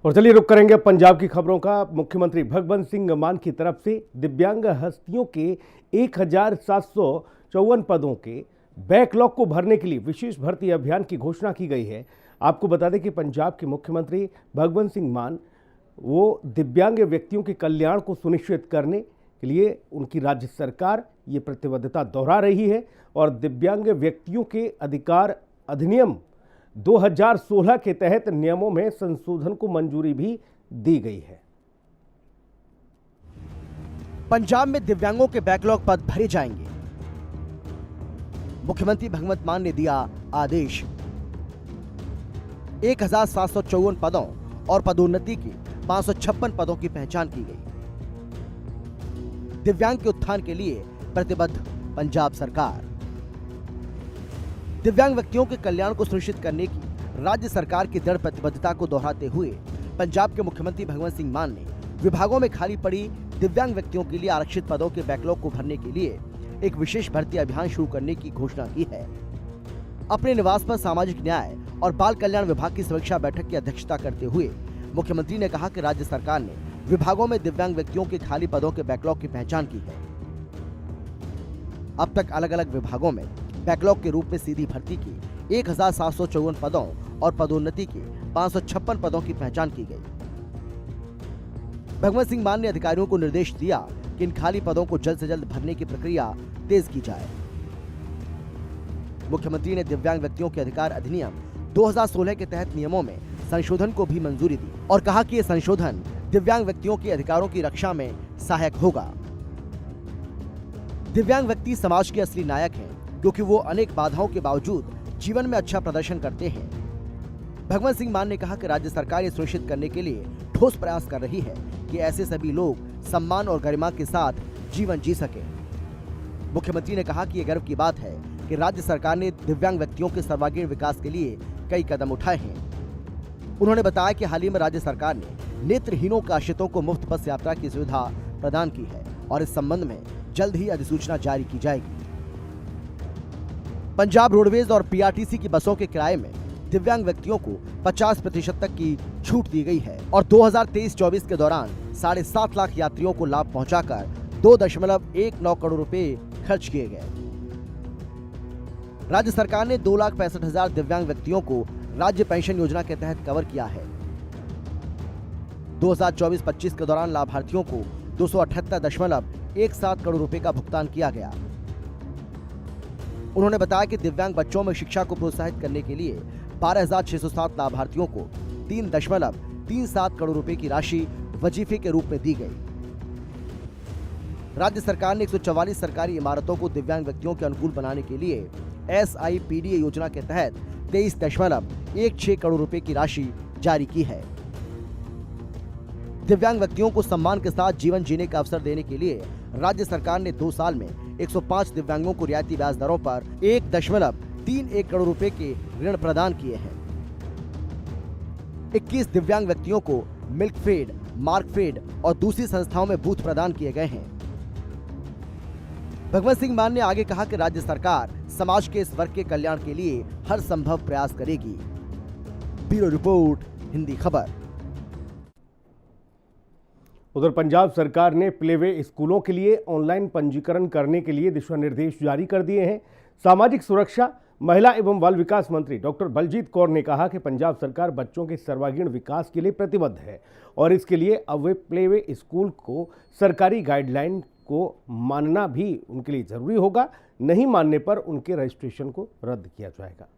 और चलिए रुक करेंगे पंजाब की खबरों का। मुख्यमंत्री भगवंत सिंह मान की तरफ से दिव्यांग हस्तियों के 1754 पदों के बैकलॉग को भरने के लिए विशेष भर्ती अभियान की घोषणा की गई है। आपको बता दें कि पंजाब के मुख्यमंत्री भगवंत सिंह मान वो दिव्यांग व्यक्तियों के कल्याण को सुनिश्चित करने के लिए उनकी राज्य सरकार ये प्रतिबद्धता दोहरा रही है और दिव्यांग व्यक्तियों के अधिकार अधिनियम 2016 के तहत नियमों में संशोधन को मंजूरी भी दी गई है। पंजाब में दिव्यांगों के बैकलॉग पद भरे जाएंगे। मुख्यमंत्री भगवंत मान ने दिया आदेश। 1754 पदों और पदोन्नति के 556 पदों की पहचान की गई। दिव्यांग के उत्थान के लिए प्रतिबद्ध पंजाब सरकार। दिव्यांग व्यक्तियों के कल्याण को सुनिश्चित करने की राज्य सरकार की दृढ़ प्रतिबद्धता को दोहराते हुए पंजाब के मुख्यमंत्री भगवंत सिंह मान ने विभागों में खाली पड़ी दिव्यांग व्यक्तियों के लिए आरक्षित पदों के बैकलॉग को भरने के लिए एक विशेष भर्ती अभियान शुरू करने की घोषणा की है। अपने निवास पर सामाजिक न्याय और बाल कल्याण विभाग की समीक्षा बैठक की अध्यक्षता करते हुए मुख्यमंत्री ने कहा कि राज्य सरकार ने विभागों में दिव्यांग व्यक्तियों के खाली पदों के बैकलॉग की पहचान की है। अब तक अलग अलग विभागों में बैकलॉग के रूप में सीधी भर्ती की 1754 पदों और पदोन्नति के 556 पदों की पहचान की गई। भगवंत सिंह मान ने अधिकारियों को निर्देश दिया कि इन खाली पदों को जल्द से जल्द भरने की प्रक्रिया तेज की जाए। मुख्यमंत्री ने दिव्यांग व्यक्तियों के अधिकार अधिनियम 2016 के तहत नियमों में संशोधन को भी मंजूरी दी और कहा कि ये संशोधन दिव्यांग व्यक्तियों के अधिकारों की रक्षा में सहायक होगा। दिव्यांग व्यक्ति समाज के असली नायक हैं क्योंकि वो अनेक बाधाओं के बावजूद जीवन में अच्छा प्रदर्शन करते हैं। भगवंत सिंह मान ने कहा कि राज्य सरकार ये सुनिश्चित करने के लिए ठोस प्रयास कर रही है कि ऐसे सभी लोग सम्मान और गरिमा के साथ जीवन जी सके। मुख्यमंत्री ने कहा कि ये गर्व की बात है कि राज्य सरकार ने दिव्यांग व्यक्तियों के सर्वांगीण विकास के लिए कई कदम उठाए हैं। उन्होंने बताया कि हाल ही में राज्य सरकार ने नेत्रहीनों के आश्रितों को मुफ्त बस यात्रा की सुविधा प्रदान की है और इस संबंध में जल्द ही अधिसूचना जारी की जाएगी। पंजाब रोडवेज और पीआरटीसी की बसों के किराए में दिव्यांग व्यक्तियों को 50% तक की छूट दी गई है और 2023-24 के दौरान 7.5 लाख यात्रियों को लाभ पहुंचाकर 2.19 करोड़ रुपए खर्च किए गए। राज्य सरकार ने 2,65,000 दिव्यांग व्यक्तियों को राज्य पेंशन योजना के तहत कवर किया है। 2024-25 के दौरान लाभार्थियों को 278.17 करोड़ रुपए का भुगतान किया गया। उन्होंने बताया कि दिव्यांग बच्चों में शिक्षा को प्रोत्साहित करने के लिए 12,607 लाभार्थियों को 3.37 करोड़ रुपए की राशि वजीफे के रूप में दी गई। राज्य सरकार ने 144 सरकारी इमारतों को दिव्यांग व्यक्तियों के अनुकूल बनाने के लिए SIPDA योजना के तहत 23.16 करोड़ रुपए की राशि जारी की है। दिव्यांग व्यक्तियों को सम्मान के साथ जीवन जीने का अवसर देने के लिए राज्य सरकार ने 2 साल में 105 दिव्यांगों को रियायती ब्याज दरों पर 1.31 करोड़ रुपए के ऋण प्रदान किए हैं। 21 दिव्यांग व्यक्तियों को मिल्कफेड, मार्कफेड और दूसरी संस्थाओं में बूथ प्रदान किए गए हैं। भगवंत सिंह मान ने आगे कहा कि राज्य सरकार समाज के इस वर्ग के कल्याण के लिए हर संभव प्रयास करेगी। ब्यूरो रिपोर्ट, हिंदी खबर। उधर पंजाब सरकार ने प्लेवे स्कूलों के लिए ऑनलाइन पंजीकरण करने के लिए दिशा निर्देश जारी कर दिए हैं। सामाजिक सुरक्षा, महिला एवं बाल विकास मंत्री डॉक्टर बलजीत कौर ने कहा कि पंजाब सरकार बच्चों के सर्वांगीण विकास के लिए प्रतिबद्ध है और इसके लिए अब वे प्लेवे स्कूल को सरकारी गाइडलाइन को मानना भी उनके लिए जरूरी होगा। नहीं मानने पर उनके रजिस्ट्रेशन को रद्द किया जाएगा।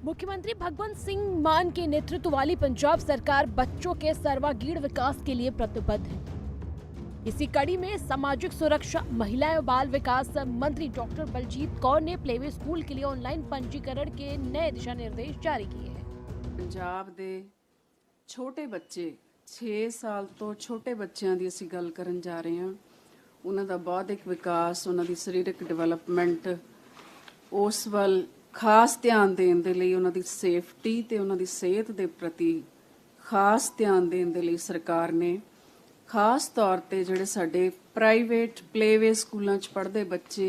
मुख्यमंत्री भगवंत सिंह मान के नेतृत्व वाली पंजाब सरकार बच्चों के सर्वांगीण विकास के लिए प्रतिबद्ध है। इसी कड़ी में सामाजिक सुरक्षा, महिला एवं बाल विकास मंत्री डॉक्टर बलजीत कौर ने प्लेवे स्कूल के लिए ऑनलाइन पंजीकरण के नए दिशा निर्देश जारी किए हैं। पंजाब ਦੇ ਛੋਟੇ ਬੱਚੇ 6 ਸਾਲ ਤੋਂ ਛੋਟੇ ਬੱਚਿਆਂ ਦੀ ਅਸੀਂ ਗੱਲ ਕਰਨ ਜਾ ਰਹੇ ਹਾਂ। ਉਹਨਾਂ ਦਾ ਬੌਧਿਕ ਵਿਕਾਸ, ਉਹਨਾਂ ਦੀ ਸਰੀਰਕ ਡਿਵੈਲਪਮੈਂਟ, ਉਸ ਵੱਲ ਖਾਸ ਧਿਆਨ ਦੇਣ ਦੇ ਲਈ, ਉਹਨਾਂ ਦੀ ਸੇਫਟੀ ਤੇ ਉਹਨਾਂ ਦੀ ਸਿਹਤ ਦੇ ਪ੍ਰਤੀ ਖਾਸ ਧਿਆਨ ਦੇਣ ਦੇ ਲਈ ਸਰਕਾਰ ਨੇ ਖਾਸ ਤੌਰ ਤੇ ਜਿਹੜੇ ਸਾਡੇ ਪ੍ਰਾਈਵੇਟ ਪਲੇਵੇ ਸਕੂਲਾਂ 'ਚ ਪੜ੍ਹਦੇ ਬੱਚੇ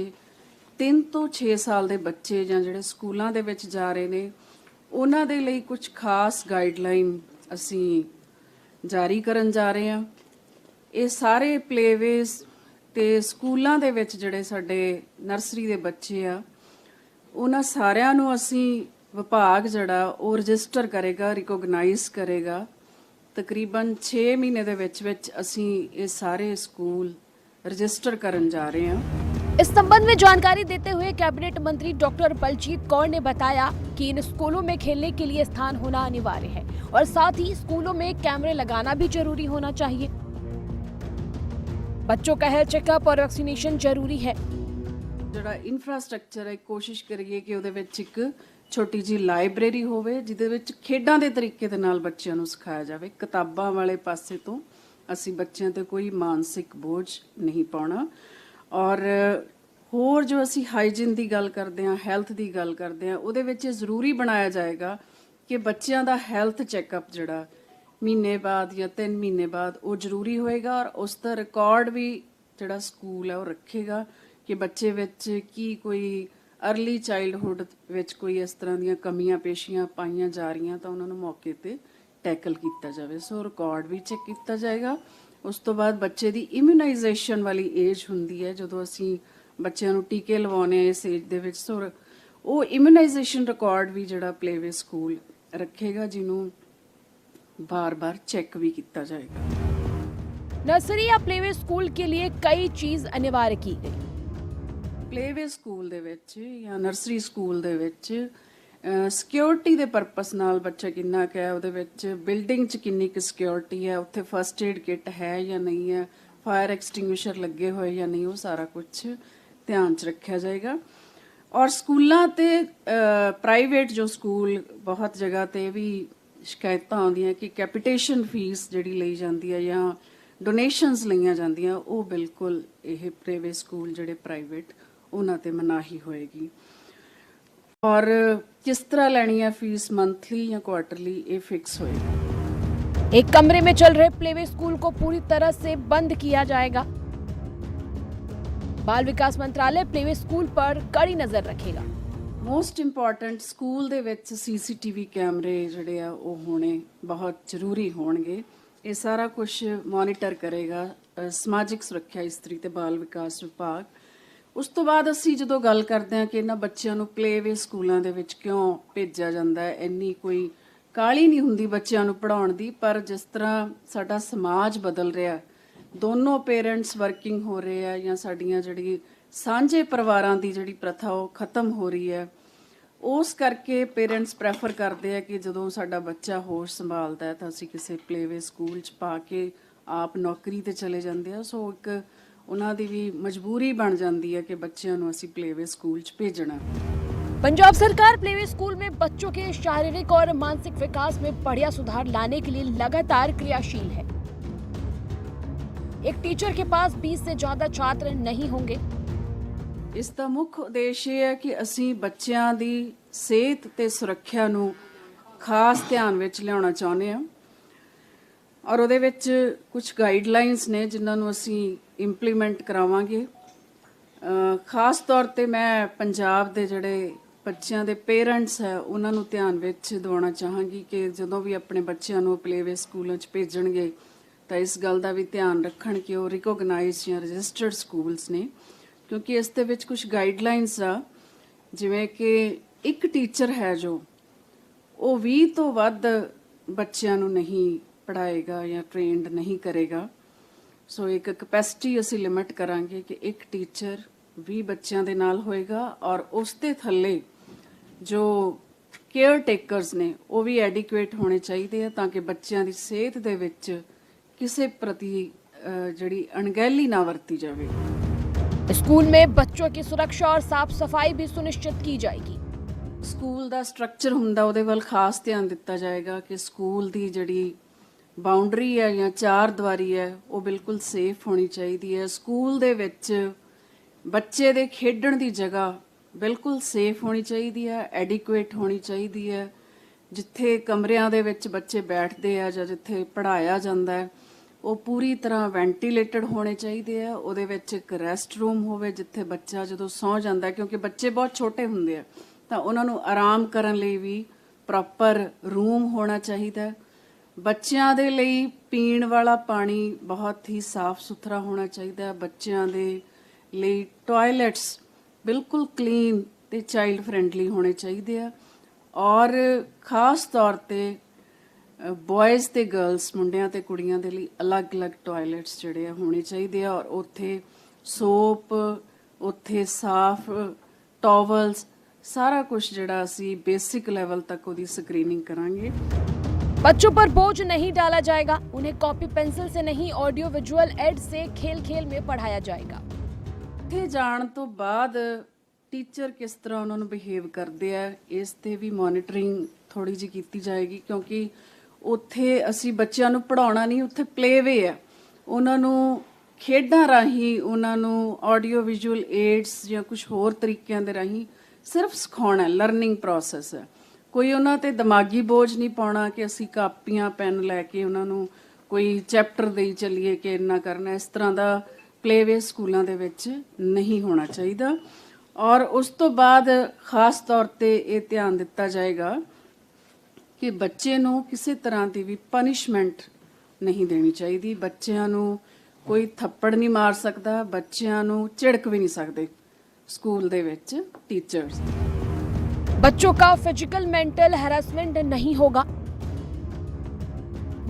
3 ਤੋਂ 6 ਸਾਲ ਦੇ ਬੱਚੇ ਜਾਂ ਜਿਹੜੇ ਸਕੂਲਾਂ ਦੇ ਵਿੱਚ ਜਾ ਰਹੇ ਨੇ ਉਹਨਾਂ ਦੇ ਲਈ ਕੁਝ ਖਾਸ ਗਾਈਡਲਾਈਨ ਅਸੀਂ ਜਾਰੀ ਕਰਨ ਜਾ ਰਹੇ ਹਾਂ। ਇਹ ਸਾਰੇ ਪਲੇਵੇਜ਼ ਤੇ ਸਕੂਲਾਂ ਦੇ ਵਿੱਚ ਜਿਹੜੇ ਸਾਡੇ ਨਰਸਰੀ ਦੇ ਬੱਚੇ ਆ, ਉਹਨਾਂ ਸਾਰਿਆਂ ਨੂੰ ਅਸੀਂ ਵਿਭਾਗ ਜਿਹੜਾ ਉਹ ਰਜਿਸਟਰ ਕਰੇਗਾ, ਰਿਕੋਗਨਾਈਜ਼ ਕਰੇਗਾ। ਤਕਰੀਬਨ 6 ਮਹੀਨੇ ਦੇ ਵਿੱਚ ਅਸੀਂ ਇਹ ਸਾਰੇ ਸਕੂਲ रजिस्टर करन जा रहे हैं। इस संबंध में जानकारी देते हुए कैबिनेट मंत्री डॉक्टर बलजीत कौर ने बताया कि इन स्कूलों में खेलने के लिए स्थान होना अनिवार्य है और साथ ही स्कूलों में कैमरे लगाना भी जरूरी होना चाहिए। बच्चों का हेल्थ चेकअप और वैक्सीनेशन जरूरी है। ਜਿਹੜਾ ਇਨਫਰਾਸਟ੍ਰਕਚਰ ਹੈ, ਕੋਸ਼ਿਸ਼ ਕਰੀਏ ਕਿ ਉਹਦੇ ਵਿੱਚ ਇੱਕ ਛੋਟੀ ਜੀ ਲਾਇਬ੍ਰੇਰੀ ਹੋਵੇ ਜਿਹਦੇ ਵਿੱਚ ਖੇਡਾਂ ਦੇ ਤਰੀਕੇ ਦੇ ਨਾਲ ਬੱਚਿਆਂ ਨੂੰ ਸਿਖਾਇਆ ਜਾਵੇ। ਕਿਤਾਬਾਂ ਵਾਲੇ ਪਾਸੇ ਤੋਂ ਅਸੀਂ ਬੱਚਿਆਂ ਤੇ ਕੋਈ ਮਾਨਸਿਕ ਬੋਝ ਨਹੀਂ ਪਾਉਣਾ। ਔਰ ਹੋਰ ਜੋ ਅਸੀਂ ਹਾਈਜੀਨ ਦੀ ਗੱਲ ਕਰਦੇ ਹਾਂ, ਹੈਲਥ ਦੀ ਗੱਲ ਕਰਦੇ ਹਾਂ, ਉਹਦੇ ਵਿੱਚ ਇਹ ਜ਼ਰੂਰੀ ਬਣਾਇਆ ਜਾਏਗਾ ਕਿ ਬੱਚਿਆਂ ਦਾ ਹੈਲਥ ਚੈੱਕਅਪ ਜਿਹੜਾ ਮਹੀਨੇ ਬਾਅਦ ਜਾਂ 3 ਮਹੀਨੇ ਬਾਅਦ ਉਹ ਜ਼ਰੂਰੀ ਹੋਏਗਾ ਔਰ ਉਸ ਦਾ ਰਿਕਾਰਡ ਵੀ ਜਿਹੜਾ ਸਕੂਲ ਹੈ ਉਹ ਰੱਖੇਗਾ ਕਿ ਬੱਚੇ ਵਿੱਚ ਕੀ ਕੋਈ अर्ਲੀ ਚਾਈਲਡਹੁੱਡ ਵਿੱਚ ਕੋਈ ਇਸ ਤਰ੍ਹਾਂ ਦੀਆਂ ਕਮੀਆਂ ਪੇਸ਼ੀਆਂ ਪਾਈਆਂ ਜਾ ਰਹੀਆਂ ਤਾਂ ਉਹਨਾਂ ਨੂੰ ਮੌਕੇ ਤੇ ਟੈਕਲ ਕੀਤਾ ਜਾਵੇ। ਸੋ ਰਿਕਾਰਡ ਵੀ ਚੈੱਕ ਕੀਤਾ ਜਾਏਗਾ। ਉਸ ਤੋਂ ਬਾਅਦ ਬੱਚੇ ਦੀ ਇਮਿਊਨਾਈਜੇਸ਼ਨ ਵਾਲੀ ਏਜ ਹੁੰਦੀ ਹੈ ਜਦੋਂ ਅਸੀਂ ਬੱਚਿਆਂ ਨੂੰ ਟੀਕੇ ਲਵਾਉਣੇ ਆ ਇਸ ਏਜ ਦੇ ਵਿੱਚ। ਸੋ ਉਹ ਇਮਿਊਨਾਈਜੇਸ਼ਨ ਰਿਕਾਰਡ ਵੀ ਜਿਹੜਾ ਪਲੇਵੇ ਸਕੂਲ ਰੱਖੇਗਾ ਜਿਹਨੂੰ ਬਾਰ-ਬਾਰ ਚੈੱਕ ਵੀ ਕੀਤਾ ਜਾਏਗਾ। नर्सरी या प्लेवे स्कूल के लिए कई चीज अनिवार्य की गई। ਪਲੇਵੇ ਸਕੂਲ ਦੇ ਵਿੱਚ ਜਾਂ ਨਰਸਰੀ ਸਕੂਲ ਦੇ ਵਿੱਚ ਸਿਕਿਉਰਿਟੀ ਦੇ ਪਰਪਸ ਨਾਲ ਬੱਚਾ ਕਿੰਨਾ ਕੁ ਹੈ, ਉਹਦੇ ਵਿੱਚ ਬਿਲਡਿੰਗ 'ਚ ਕਿੰਨੀ ਕੁ ਸਿਕਿਉਰਿਟੀ ਹੈ, ਉੱਥੇ ਫਸਟ ਏਡ ਕਿੱਟ ਹੈ ਜਾਂ ਨਹੀਂ ਹੈ, ਫਾਇਰ ਐਕਸਟਿੰਗੁਇਸ਼ਰ ਲੱਗੇ ਹੋਏ ਜਾਂ ਨਹੀਂ, ਉਹ ਸਾਰਾ ਕੁਝ ਧਿਆਨ 'ਚ ਰੱਖਿਆ ਜਾਏਗਾ। ਔਰ ਸਕੂਲਾਂ ਤੇ ਪ੍ਰਾਈਵੇਟ ਜੋ ਸਕੂਲ ਬਹੁਤ ਜਗ੍ਹਾ ਤੇ ਵੀ ਸ਼ਿਕਾਇਤਾਂ ਆਉਂਦੀਆਂ ਕਿ ਕੈਪੀਟੇਸ਼ਨ ਫੀਸ ਜਿਹੜੀ ਲਈ ਜਾਂਦੀ ਹੈ ਜਾਂ ਡੋਨੇਸ਼ਨਸ ਲਈਆਂ ਜਾਂਦੀਆਂ, ਉਹ ਬਿਲਕੁਲ ਇਹ ਪ੍ਰਾਈਵੇਟ ਸਕੂਲ ਜਿਹੜੇ ਪ੍ਰਾਈਵੇਟ ਉਹਨਾਂ ਤੇ ਮਨਾਹੀ ਹੋਏਗੀ। और किस तरह लेनी है फीस, मंथली या क्वार्टरली, ये फिक्स होएगा। एक कमरे में चल रहे प्लेवे स्कूल को पूरी तरह से बंद किया जाएगा। बाल विकास मंत्रालय प्लेवे स्कूल पर कड़ी नजर रखेगा। मोस्ट इंपॉर्टेंट स्कूल दे विच CCTV कैमरे जिहड़े आ ओह होने बहुत जरूरी होणगे। ये सारा कुछ मॉनिटर करेगा समाजिक सुरक्षा इस्त्री ते बाल विकास विभाग। ਉਸ ਤੋਂ ਬਾਅਦ ਅਸੀਂ ਜਦੋਂ ਗੱਲ ਕਰਦੇ ਹਾਂ ਕਿ ਇਹਨਾਂ ਬੱਚਿਆਂ ਨੂੰ ਪਲੇਵੇ ਸਕੂਲਾਂ ਦੇ ਵਿੱਚ ਕਿਉਂ ਭੇਜਿਆ ਜਾਂਦਾ ਹੈ, ਇੰਨੀ ਕੋਈ ਕਾਹਲੀ ਨਹੀਂ ਹੁੰਦੀ ਬੱਚਿਆਂ ਨੂੰ ਪੜ੍ਹਾਉਣ ਦੀ। ਪਰ ਜਿਸ ਤਰ੍ਹਾਂ ਸਾਡਾ ਸਮਾਜ ਬਦਲ ਰਿਹਾ, ਦੋਨੋਂ ਪੇਰੈਂਟਸ ਵਰਕਿੰਗ ਹੋ ਰਹੇ ਆ ਜਾਂ ਸਾਡੀਆਂ ਜਿਹੜੀ ਸਾਂਝੇ ਪਰਿਵਾਰਾਂ ਦੀ ਜਿਹੜੀ ਪ੍ਰਥਾ ਉਹ ਖਤਮ ਹੋ ਰਹੀ ਹੈ, ਉਸ ਕਰਕੇ ਪੇਰੈਂਟਸ ਪ੍ਰੈਫਰ ਕਰਦੇ ਆ ਕਿ ਜਦੋਂ ਸਾਡਾ ਬੱਚਾ ਹੋਸ਼ ਸੰਭਾਲਦਾ ਹੈ ਤਾਂ ਅਸੀਂ ਕਿਸੇ ਪਲੇਵੇ ਸਕੂਲ 'ਚ ਪਾ ਕੇ ਆਪ ਨੌਕਰੀ ਤੇ ਚਲੇ ਜਾਂਦੇ ਆ। ਸੋ ਇੱਕ ਉਹਨਾਂ ਦੀ ਵੀ ਮਜਬੂਰੀ ਬਣ ਜਾਂਦੀ ਹੈ कि बच्चों ਨੂੰ ਅਸੀਂ प्लेवे स्कूल च भेजना। पंजाब सरकार प्लेवे स्कूल में बच्चों के शारीरिक और मानसिक विकास में बढ़िया सुधार लाने के लिए लगातार क्रियाशील है। एक टीचर के पास 20 से ज्यादा छात्र नहीं होंगे। ਇਸ ਦਾ ਮੁੱਖ ਉਦੇਸ਼ ਇਹ ਹੈ ਕਿ ਅਸੀਂ ਬੱਚਿਆਂ ਦੀ ਸਿਹਤ ਤੇ ਸੁਰੱਖਿਆ ਨੂੰ ਖਾਸ ਧਿਆਨ ਵਿੱਚ ਲਿਆਉਣਾ ਚਾਹੁੰਦੇ ਹਾਂ ਔਰ ਉਹਦੇ ਵਿੱਚ ਕੁਝ ਗਾਈਡਲਾਈਨਸ ਨੇ ਜਿਨ੍ਹਾਂ ਨੂੰ ਅਸੀਂ ਇੰਪਲੀਮੈਂਟ ਕਰਾਵਾਂਗੇ। ਖਾਸ ਤੌਰ ਤੇ ਮੈਂ ਪੰਜਾਬ ਦੇ ਜਿਹੜੇ ਬੱਚਿਆਂ ਦੇ ਪੇਰੈਂਟਸ ਹੈ ਉਹਨਾਂ ਨੂੰ ਧਿਆਨ ਵਿੱਚ ਦਿਵਾਉਣਾ ਚਾਹਾਂਗੀ ਕਿ ਜਦੋਂ ਵੀ ਆਪਣੇ ਬੱਚਿਆਂ ਨੂੰ ਪਲੇਵੇ ਸਕੂਲਾਂ 'ਚ ਭੇਜਣਗੇ ਤਾਂ ਇਸ ਗੱਲ ਦਾ ਵੀ ਧਿਆਨ ਰੱਖਣ ਕਿ ਉਹ ਰਿਕੋਗਨਾਈਜ਼ਡ ਜਾਂ ਰਜਿਸਟਰਡ ਸਕੂਲਸ ਨੇ, ਕਿਉਂਕਿ ਇਸ ਦੇ ਵਿੱਚ ਕੁਝ ਗਾਈਡਲਾਈਨਸ ਆ ਜਿਵੇਂ ਕਿ ਇੱਕ ਟੀਚਰ ਹੈ ਜੋ ਉਹ 20 ਤੋਂ ਵੱਧ ਬੱਚਿਆਂ ਨੂੰ ਨਹੀਂ ਪੜ੍ਹਾਏਗਾ ਜਾਂ ਟ੍ਰੇਨਡ ਨਹੀਂ ਕਰੇਗਾ। ਸੋ ਇੱਕ ਕੈਪੈਸਿਟੀ ਅਸੀਂ ਲਿਮਿਟ ਕਰਾਂਗੇ ਕਿ ਇੱਕ ਟੀਚਰ 20 ਬੱਚਿਆਂ ਦੇ ਨਾਲ ਹੋਏਗਾ ਔਰ ਉਸ ਦੇ ਥੱਲੇ ਜੋ ਕੇਅਰ ਟੇਕਰਸ ਨੇ ਉਹ ਵੀ ਐਡਿਕੁਏਟ ਹੋਣੇ ਚਾਹੀਦੇ ਆ ਤਾਂ ਕਿ ਬੱਚਿਆਂ ਦੀ ਸਿਹਤ ਦੇ ਵਿੱਚ ਕਿਸੇ ਪ੍ਰਤੀ ਜਿਹੜੀ ਅਣਗਹਿਲੀ ਨਾ ਵਰਤੀ ਜਾਵੇ। स्कूल में बच्चों की सुरक्षा और साफ सफाई भी सुनिश्चित की जाएगी। ਸਕੂਲ ਦਾ ਸਟਰਕਚਰ ਹੁੰਦਾ ਉਹਦੇ ਵੱਲ ਖਾਸ ਧਿਆਨ ਦਿੱਤਾ ਜਾਏਗਾ ਕਿ ਸਕੂਲ ਦੀ ਜਿਹੜੀ ਬਾਉਂਡਰੀ ਹੈ ਜਾਂ ਚਾਰ ਦੀਵਾਰੀ ਹੈ ਉਹ ਬਿਲਕੁਲ ਸੇਫ ਹੋਣੀ ਚਾਹੀਦੀ ਹੈ। ਸਕੂਲ ਦੇ ਵਿੱਚ ਬੱਚੇ ਦੇ ਖੇਡਣ ਦੀ ਜਗ੍ਹਾ ਬਿਲਕੁਲ ਸੇਫ ਹੋਣੀ ਚਾਹੀਦੀ ਹੈ, ਐਡਿਕੁਏਟ ਹੋਣੀ ਚਾਹੀਦੀ ਹੈ। ਜਿੱਥੇ ਕਮਰਿਆਂ ਦੇ ਵਿੱਚ ਬੱਚੇ ਬੈਠਦੇ ਆ ਜਾਂ ਜਿੱਥੇ ਪੜ੍ਹਾਇਆ ਜਾਂਦਾ ਹੈ ਉਹ ਪੂਰੀ ਤਰ੍ਹਾਂ ਵੈਂਟੀਲੇਟਡ ਹੋਣੇ ਚਾਹੀਦੇ ਆ। ਉਹਦੇ ਵਿੱਚ ਇੱਕ ਰੈਸਟ ਰੂਮ ਹੋਵੇ ਜਿੱਥੇ ਬੱਚਾ ਜਦੋਂ ਸੌਂ ਜਾਂਦਾ, ਕਿਉਂਕਿ ਬੱਚੇ ਬਹੁਤ ਛੋਟੇ ਹੁੰਦੇ ਆ ਤਾਂ ਉਹਨਾਂ ਨੂੰ ਆਰਾਮ ਕਰਨ ਲਈ ਵੀ ਪ੍ਰੋਪਰ ਰੂਮ ਹੋਣਾ ਚਾਹੀਦਾ। ਬੱਚਿਆਂ ਦੇ ਲਈ ਪੀਣ ਵਾਲਾ ਪਾਣੀ ਬਹੁਤ ਹੀ ਸਾਫ਼ ਸੁਥਰਾ ਹੋਣਾ ਚਾਹੀਦਾ। ਬੱਚਿਆਂ ਦੇ ਲਈ ਟਾਇਲਟਸ ਬਿਲਕੁਲ ਕਲੀਨ ਤੇ ਚਾਈਲਡ ਫ੍ਰੈਂਡਲੀ ਹੋਣੇ ਚਾਹੀਦੇ ਆ। ਔਰ ਖਾਸ ਤੌਰ ਤੇ ਬॉयਜ਼ ਤੇ ਗਰਲਸ, ਮੁੰਡਿਆਂ ਤੇ ਕੁੜੀਆਂ ਦੇ ਲਈ ਅਲੱਗ-ਅਲੱਗ ਟਾਇਲਟਸ ਜਿਹੜੇ ਆ ਹੋਣੇ ਚਾਹੀਦੇ ਆ। ਔਰ ਉੱਥੇ ਸੋਪ, ਉੱਥੇ ਸਾਫ਼ ਟਾਵਲਸ, सारा कुछ जड़ा असी बेसिक लेवल तक उदी स्क्रीनिंग करांगे। बच्चों पर बोझ नहीं डाला जाएगा, उन्हें कॉपी पेंसिल से नहीं ऑडियो विजुअल एड से खेल खेल में पढ़ाया जाएगा। ਇੱਥੇ ਜਾਣ ਤੋਂ ਬਾਅਦ ਟੀਚਰ ਕਿਸ ਤਰ੍ਹਾਂ ਉਹਨਾਂ ਨੂੰ ਬਿਹੇਵ ਕਰਦੇ ਆ, ਇਸ ਤੇ ਵੀ ਮੋਨੀਟਰਿੰਗ ਥੋੜੀ ਜਿਹੀ ਕੀਤੀ ਜਾਏਗੀ, ਕਿਉਂਕਿ ਉੱਥੇ ਅਸੀਂ ਬੱਚਿਆਂ ਨੂੰ ਪੜਾਉਣਾ ਨਹੀਂ, ਉੱਥੇ ਪਲੇਵੇ ਆ। ਉਹਨਾਂ ਨੂੰ ਖੇਡਾਂ ਰਾਹੀਂ, ਉਹਨਾਂ ਨੂੰ ਆਡੀਓ ਵਿਜ਼ੂਅਲ ਏਡਸ ਜਾਂ ਕੁਝ ਹੋਰ ਤਰੀਕਿਆਂ ਦੇ ਰਾਹੀਂ ਸਿਰਫ ਸਿਖਾਉਣਾ, ਲਰਨਿੰਗ ਪ੍ਰੋਸੈਸ ਹੈ। ਕੋਈ ਉਹਨਾਂ ਤੇ ਦਿਮਾਗੀ ਬੋਝ ਨਹੀਂ ਪਾਉਣਾ ਕਿ ਅਸੀਂ ਕਾਪੀਆਂ ਪੈਨ ਲੈ ਕੇ ਉਹਨਾਂ ਨੂੰ ਕੋਈ ਚੈਪਟਰ ਦੇਈ ਚੱਲੀਏ ਕਿ ਇੰਨਾ ਕਰਨਾ। ਇਸ ਤਰ੍ਹਾਂ ਦਾ ਪਲੇਵੇ ਸਕੂਲਾਂ ਦੇ ਵਿੱਚ ਨਹੀਂ ਹੋਣਾ ਚਾਹੀਦਾ। ਔਰ ਉਸ ਤੋਂ ਬਾਅਦ ਖਾਸ ਤੌਰ ਤੇ ਇਹ ਧਿਆਨ ਦਿੱਤਾ ਜਾਏਗਾ ਕਿ ਬੱਚੇ ਨੂੰ ਕਿਸੇ ਤਰ੍ਹਾਂ ਦੀ ਵੀ ਪਨਿਸ਼ਮੈਂਟ ਨਹੀਂ ਦੇਣੀ ਚਾਹੀਦੀ। ਬੱਚਿਆਂ ਨੂੰ ਕੋਈ ਥੱਪੜ ਨਹੀਂ ਮਾਰ ਸਕਦਾ, ਬੱਚਿਆਂ ਨੂੰ ਝਿੜਕ ਵੀ ਨਹੀਂ ਸਕਦੇ स्कूल दे विच टीचर्स। बच्चों का फिजिकल मेंटल हैरेसमेंट नहीं होगा,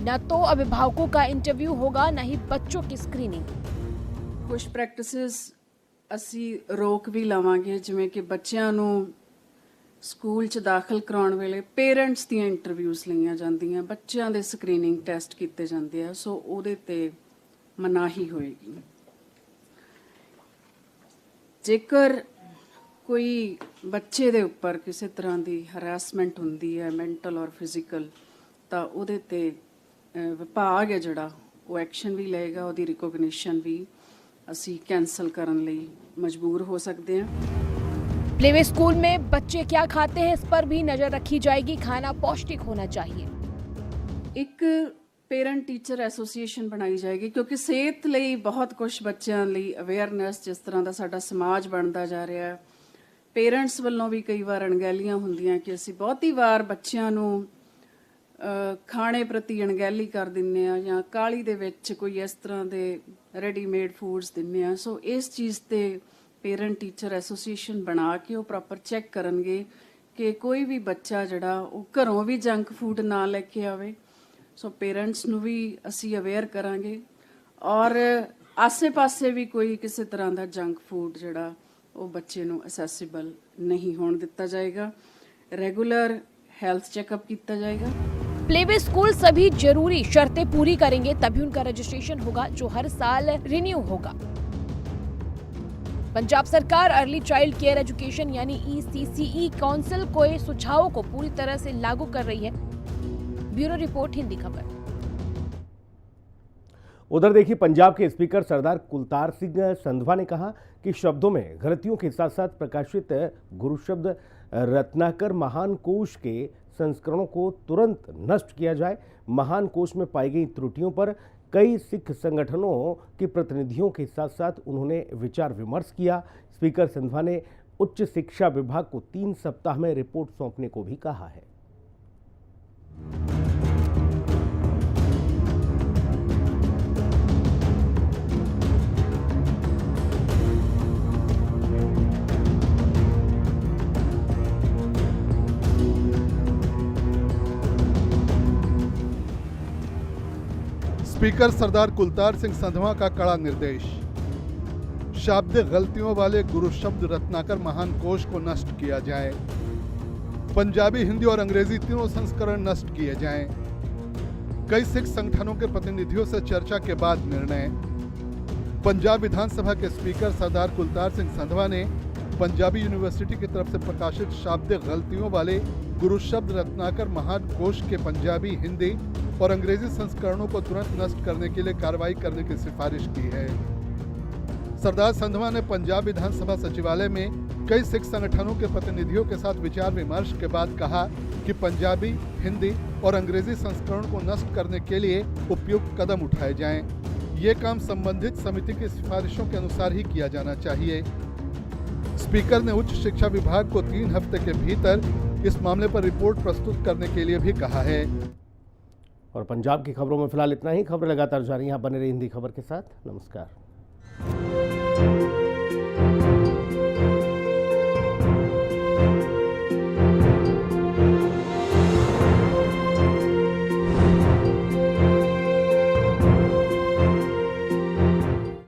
न तो अभिभावकों का इंटरव्यू होगा, न ही बच्चों की स्क्रीनिंग। कुछ प्रैक्टिसेस असी रोक भी लावांगे, जिवें कि बच्चों नूं स्कूल च दाखिल कराउण वेले पेरेंट्स दी इंटरव्यूज लईआं जांदियां, बच्चों दे स्क्रीनिंग टैसट कीते जांदे आ, सो उहदे ते मनाही होएगी। जेकर कोई बच्चे दे उपर किसी तरह की हरासमेंट हुंदी है मैंटल और फिजिकल, तो उहदे ते विभाग है जिहड़ा वो एक्शन भी लेगा, उहदी रिकोगनिशन भी असी कैंसल करन लई मजबूर हो सकते हैं। प्लेवे स्कूल में बच्चे क्या खाते हैं, इस पर भी नजर रखी जाएगी। खाना पौष्टिक होना चाहिए। एक पेरेंट टीचर एसोसीएशन बनाई जाएगी, क्योंकि सेहत लई बहुत कुछ बच्चों लई अवेयरनेस, जिस तरह का साडा समाज बनता जा रहा है, पेरेंट्स वालों भी कई बार अणगहलियां हुंदियां कि असीं बहुती बार बच्चों नूं खाने प्रति अणगहली कर दिंदे आ जां काली दे विच कोई इस तरह दे रेडीमेड फूड्स दिंदे आ। सो इस चीज़ ते पेरेंट टीचर एसोसीएशन बना के वो प्रॉपर चैक करनगे कि कोई भी बच्चा जिहड़ा वो घरों भी जंक फूड ना लैके आवे। सो पेरेंट्स नूं भी असी अवेयर करांगे, और आसे पासे भी कोई किसी तरह का जंक फूड जिहड़ा वो बच्चे नूं असैसिबल नहीं होण दिता जाएगा। रेगुलर हेल्थ चेकअप किया जाएगा। प्लेवे स्कूल सभी जरूरी शर्तें पूरी करेंगे, तभी उनका रजिस्ट्रेशन होगा, जो हर साल रिन्यू होगा। पंजाब सरकार अर्ली चाइल्ड केयर एजुकेशन यानी ECCE काउंसिल के सुझावों को पूरी तरह से लागू कर रही है। ब्यूरो रिपोर्ट, हिंदी खबर। उधर देखिए, पंजाब के स्पीकर सरदार कुलतार सिंह संधवा ने कहा कि शब्दों में गलतियों के साथ साथ प्रकाशित गुरु शब्द रत्नाकर महान कोश के संस्करणों को तुरंत नष्ट किया जाए। महान कोश में पाई गई त्रुटियों पर कई सिख संगठनों के प्रतिनिधियों के साथ साथ उन्होंने विचार विमर्श किया। स्पीकर संधवा ने उच्च शिक्षा विभाग को 3 सप्ताह में रिपोर्ट सौंपने को भी कहा है। स्पीकर सरदार कुलतार सिंह संधवा का कड़ा निर्देश, शाब्दिक गलतियों वाले गुरु शब्द रत्नाकर महान कोश को नष्ट किया जाए। पंजाबी, हिंदी और अंग्रेजी तीनों संस्करण नष्ट किए जाएं। कई सिख संगठनों के प्रतिनिधियों से चर्चा के बाद निर्णय। पंजाब विधानसभा के स्पीकर सरदार कुलतार सिंह संधवा ने पंजाबी यूनिवर्सिटी की तरफ से प्रकाशित शाब्दिक गलतियों वाले गुरु शब्द रत्नाकर महान कोश के पंजाबी, हिंदी और अंग्रेजी संस्करणों को तुरंत नष्ट करने के लिए कार्रवाई करने की सिफारिश की है। सरदार संधवा ने पंजाब विधानसभा सचिवालय में कई सिख संगठनों के प्रतिनिधियों के साथ विचार विमर्श के बाद कहा कि पंजाबी, हिंदी और अंग्रेजी संस्करण को नष्ट करने के लिए उपयुक्त कदम उठाए जाएं। ये काम संबंधित समिति की सिफारिशों के अनुसार ही किया जाना चाहिए। स्पीकर ने उच्च शिक्षा विभाग को 3 हफ्ते के भीतर इस मामले पर रिपोर्ट प्रस्तुत करने के लिए भी कहा है। और पंजाब की खबरों में फिलहाल इतना ही। खबरें लगातार जारी हैं, आप बने रहिए हिंदी खबर के साथ। नमस्कार।